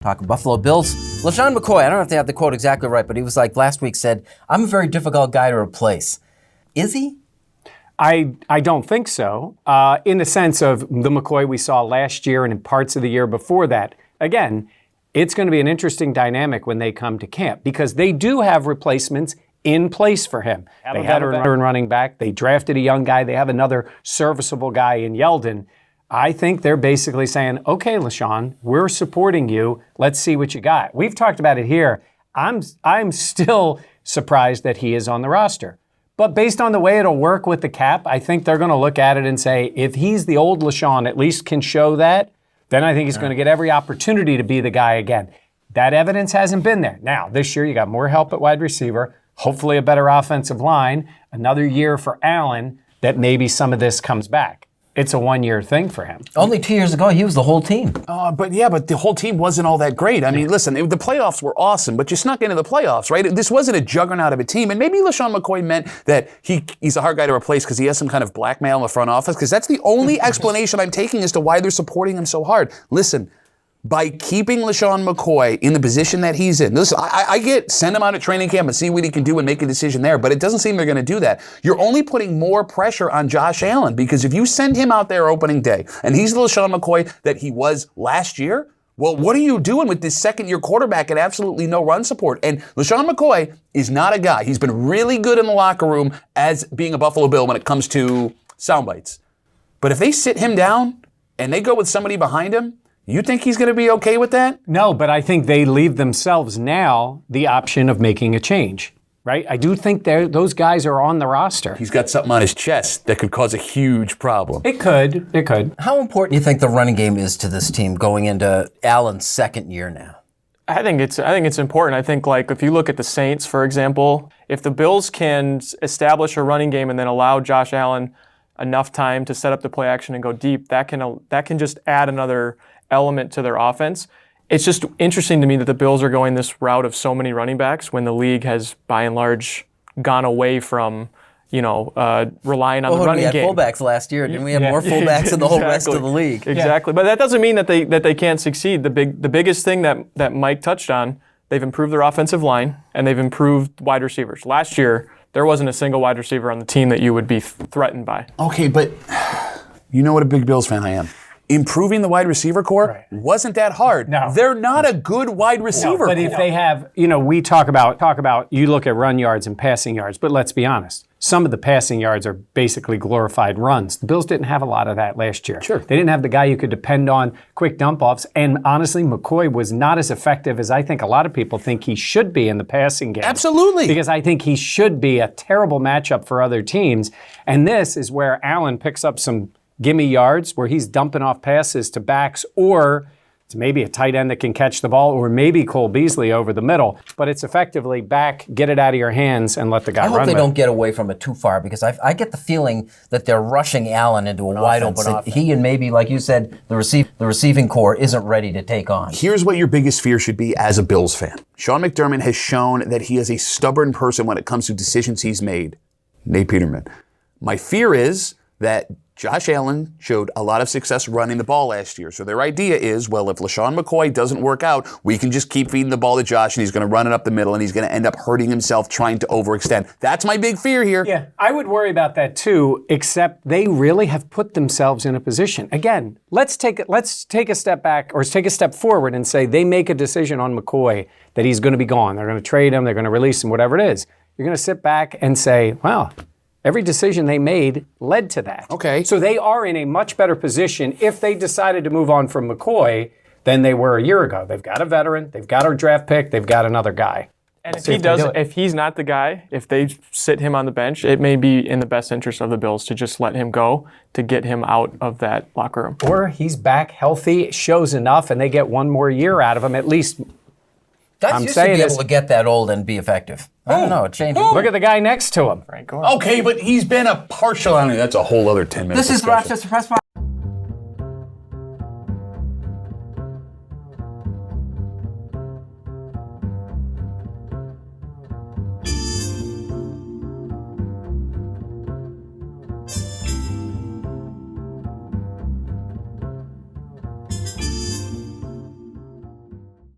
Talking Buffalo Bills. LeSean McCoy, I don't know if they have the quote exactly right, but he was like last week said, I'm a very difficult guy to replace. Is he? I don't think so, in the sense of the McCoy we saw last year and in parts of the year before that. Again, it's going to be an interesting dynamic when they come to camp because they do have replacements in place for him. They have a veteran running back. They drafted a young guy. They have another serviceable guy in Yeldon. I think they're basically saying, okay, LeSean, we're supporting you. Let's see what you got. We've talked about it here. I'm still surprised that he is on the roster. But based on the way it'll work with the cap, I think they're going to look at it and say, if he's the old LeSean, at least can show that, then I think he's going to get every opportunity to be the guy again. That evidence hasn't been there. Now, this year you got more help at wide receiver, hopefully a better offensive line, another year for Allen that maybe some of this comes back. It's a one-year thing for him. Only 2 years ago, he was the whole team. But the whole team wasn't all that great. I mean, listen, the playoffs were awesome, but you snuck into the playoffs, right? This wasn't a juggernaut of a team, and maybe LeSean McCoy meant that he's a hard guy to replace because he has some kind of blackmail in the front office, because that's the only explanation I'm taking as to why they're supporting him so hard. Listen, by keeping LeSean McCoy in the position that he's in. Listen, I get send him out at training camp and see what he can do and make a decision there, but it doesn't seem they're going to do that. You're only putting more pressure on Josh Allen, because if you send him out there opening day and he's the LeSean McCoy that he was last year, well, what are you doing with this second-year quarterback and absolutely no run support? And LeSean McCoy is not a guy. He's been really good in the locker room as being a Buffalo Bill when it comes to sound bites. But if they sit him down and they go with somebody behind him, you think he's going to be okay with that? No, but I think they leave themselves now the option of making a change, right? I do think those guys are on the roster. He's got something on his chest that could cause a huge problem. It could. How important do you think the running game is to this team going into Allen's second year now? I think it's important. I think, like, if you look at the Saints, for example, if the Bills can establish a running game and then allow Josh Allen enough time to set up the play action and go deep, that can just add another element to their offense. It's just interesting to me that the Bills are going this route of so many running backs when the league has, by and large, gone away from, relying on the running game. We had fullbacks last year, didn't we have more fullbacks than the whole rest of the league? Exactly, but that doesn't mean that they can't succeed. The biggest thing that Mike touched on, they've improved their offensive line and they've improved wide receivers. Last year, there wasn't a single wide receiver on the team that you would be threatened by. Okay, but you know what a big Bills fan I am. Improving the wide receiver core wasn't that hard. No. They're not a good wide receiver but core. if they have, we talk about, you look at run yards and passing yards, but let's be honest. Some of the passing yards are basically glorified runs. The Bills didn't have a lot of that last year. Sure. They didn't have the guy you could depend on, quick dump-offs, and honestly, McCoy was not as effective as I think a lot of people think he should be in the passing game. Absolutely. Because I think he should be a terrible matchup for other teams, and this is where Allen picks up some gimme yards, where he's dumping off passes to backs or to maybe a tight end that can catch the ball, or maybe Cole Beasley over the middle. But it's effectively back, get it out of your hands, and let the guy run. I hope they with don't get away from it too far, because I get the feeling that they're rushing Allen into a wide open. He and maybe, like you said, the receiving core isn't ready to take on. Here's what your biggest fear should be as a Bills fan. Sean McDermott has shown that he is a stubborn person when it comes to decisions he's made. Nate Peterman. My fear is that Josh Allen showed a lot of success running the ball last year. So their idea is, well, if LeSean McCoy doesn't work out, we can just keep feeding the ball to Josh and he's going to run it up the middle and he's going to end up hurting himself trying to overextend. That's my big fear here. Yeah, I would worry about that too, except they really have put themselves in a position. Again, let's take a step back or take a step forward and say they make a decision on McCoy that he's going to be gone. They're going to trade him, they're going to release him, whatever it is. You're going to sit back and say, wow, every decision they made led to that. Okay. So they are in a much better position if they decided to move on from McCoy than they were a year ago. They've got a veteran, they've got a draft pick, they've got another guy. And if he's not the guy, if they sit him on the bench, it may be in the best interest of the Bills to just let him go to get him out of that locker room. Or he's back healthy, shows enough, and they get one more year out of him at least. Guys used to be able to get that old and be effective. I don't know, it changed. Look at the guy next to him. Okay, but he's been a partial on it. That's a whole other 10 minutes. This is the Rochester Press Box.